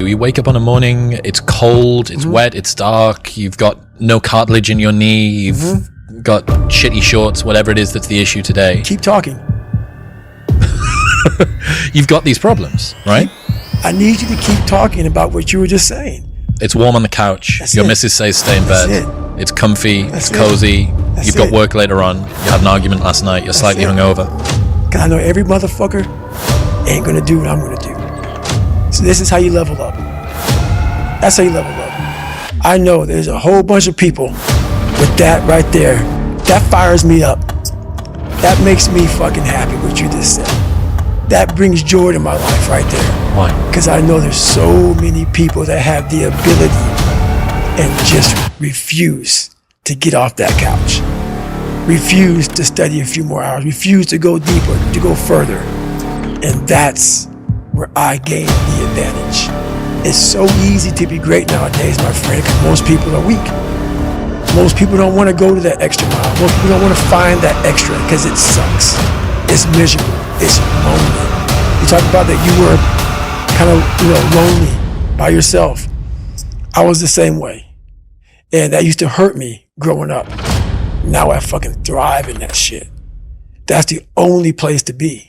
You wake up on a morning, it's cold, it's wet, it's dark, you've got no cartilage in your knee, you've got shitty shorts, whatever it is that's the issue today. Keep talking. You've got these problems, right? I need you to keep talking about what you were just saying. It's warm on the couch. That's Your it. missus says stay in bed. That's It's comfy, That's it's cozy. That's You've got it. work later on. You had an argument last night. You're slightly it. hungover. Cause I know every motherfucker ain't gonna do what I'm gonna do. So this is how you level up. That's how you level up. I know there's a whole bunch of people with that right there. That fires me up. That makes me fucking happy what you just said. That brings joy to my life right there. Why? Because I know there's so many people that have the ability and just refuse to get off that couch. Refuse to study a few more hours. Refuse to go deeper, to go further. And that's where I gain the advantage. It's so easy to be great nowadays, my friend, because most people are weak. Most people don't want to go to that extra mile. Most people don't want to find that extra because it sucks. It's miserable. It's lonely. You talk about that you were kind of, lonely by yourself. I was the same way. And that used to hurt me growing up. Now I fucking thrive in that shit. That's the only place to be.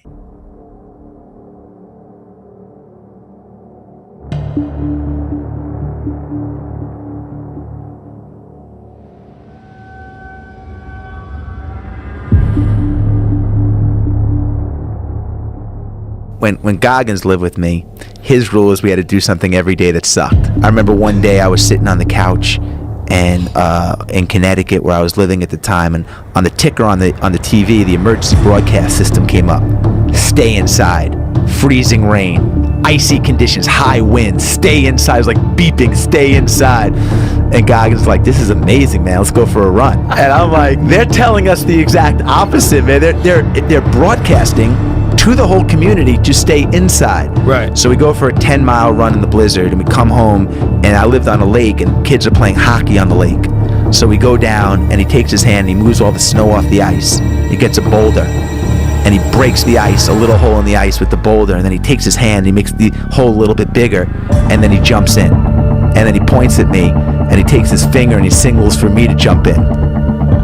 When Goggins lived with me, his rule was we had to do something every day that sucked. I remember one day I was sitting on the couch and in Connecticut where I was living at the time, and on the ticker on the TV, the emergency broadcast system came up. Stay inside. Freezing rain. Icy conditions. High winds. Stay inside. It was like beeping. Stay inside. And Goggins was like, this is amazing, man. Let's go for a run. And I'm like, they're telling us the exact opposite, man. They're broadcasting to the whole community to stay inside. Right. So we go for a 10-mile run in the blizzard, and we come home, and I lived on a lake, and kids are playing hockey on the lake. So we go down, and he takes his hand, and he moves all the snow off the ice. He gets a boulder, and he breaks the ice, a little hole in the ice with the boulder, and then he takes his hand, and he makes the hole a little bit bigger, and then he jumps in. And then he points at me, and he takes his finger, and he signals for me to jump in.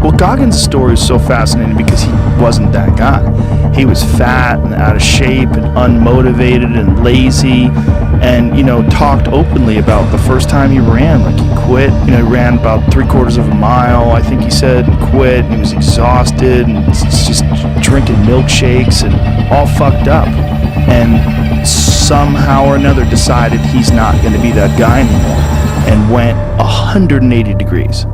Well, Goggins' story is so fascinating because he wasn't that guy. He was fat and out of shape and unmotivated and lazy, and talked openly about the first time he ran. Like, he quit. He ran about 3/4 of a mile, I think he said, and quit. And he was exhausted and just drinking milkshakes and all fucked up. And somehow or another decided he's not going to be that guy anymore, and went 180 degrees.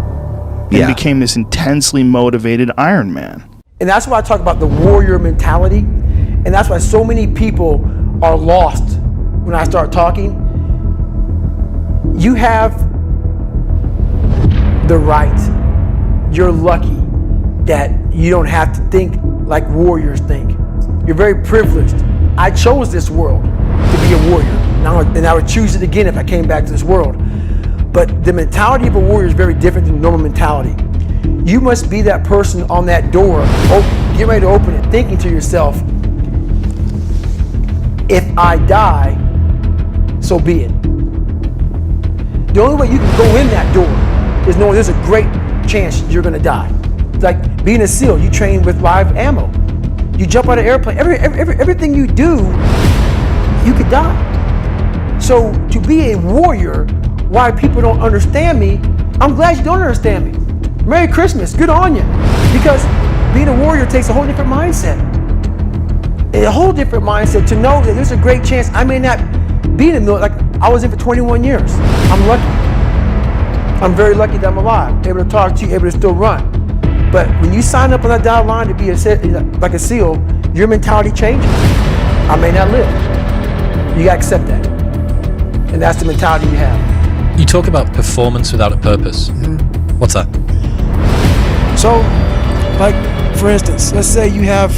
And became this intensely motivated Iron Man. And that's why I talk about the warrior mentality. And that's why so many people are lost when I start talking. You have the right. You're lucky that you don't have to think like warriors think. You're very privileged. I chose this world to be a warrior. And I would choose it again if I came back to this world. But the mentality of a warrior is very different than normal mentality. You must be that person on that door, get ready to open it, thinking to yourself, if I die, so be it. The only way you can go in that door is knowing there's a great chance you're gonna die. It's like being a SEAL, you train with live ammo. You jump out of an airplane, everything you do, you could die. So to be a warrior, why people don't understand me, I'm glad you don't understand me. Merry Christmas, good on you. Because being a warrior takes a whole different mindset. A whole different mindset to know that there's a great chance I may not be in the military. Like, I was in for 21 years. I'm lucky. I'm very lucky that I'm alive, able to talk to you, able to still run. But when you sign up on that dotted line to be like a SEAL, your mentality changes. I may not live. You gotta accept that. And that's the mentality you have. You talk about performance without a purpose. Mm-hmm. What's that? So, like, for instance, let's say you have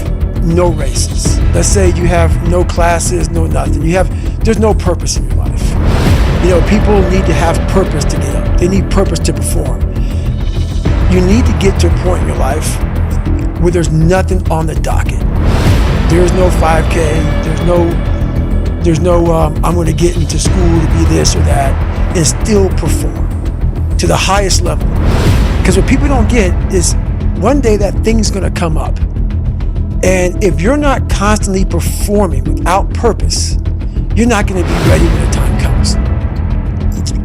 no races. Let's say you have no classes, no nothing. There's no purpose in your life. People need to have purpose to get up. They need purpose to perform. You need to get to a point in your life where there's nothing on the docket. There's no 5K, there's no There's no, I'm going to get into school to be this or that, and still perform to the highest level. Because what people don't get is one day that thing's going to come up. And if you're not constantly performing without purpose, you're not going to be ready when the time comes.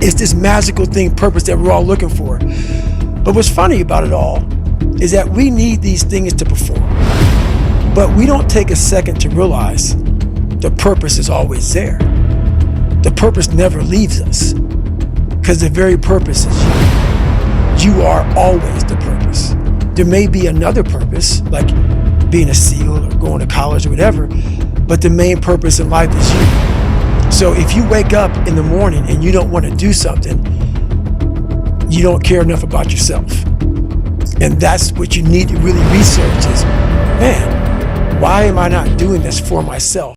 It's this magical thing, purpose, that we're all looking for. But what's funny about it all is that we need these things to perform. But we don't take a second to realize the purpose is always there. The purpose never leaves us, because the very purpose is you. You are always the purpose. There may be another purpose, like being a SEAL or going to college or whatever, but the main purpose in life is you. So if you wake up in the morning and you don't want to do something, you don't care enough about yourself. And that's what you need to really research is, man, why am I not doing this for myself?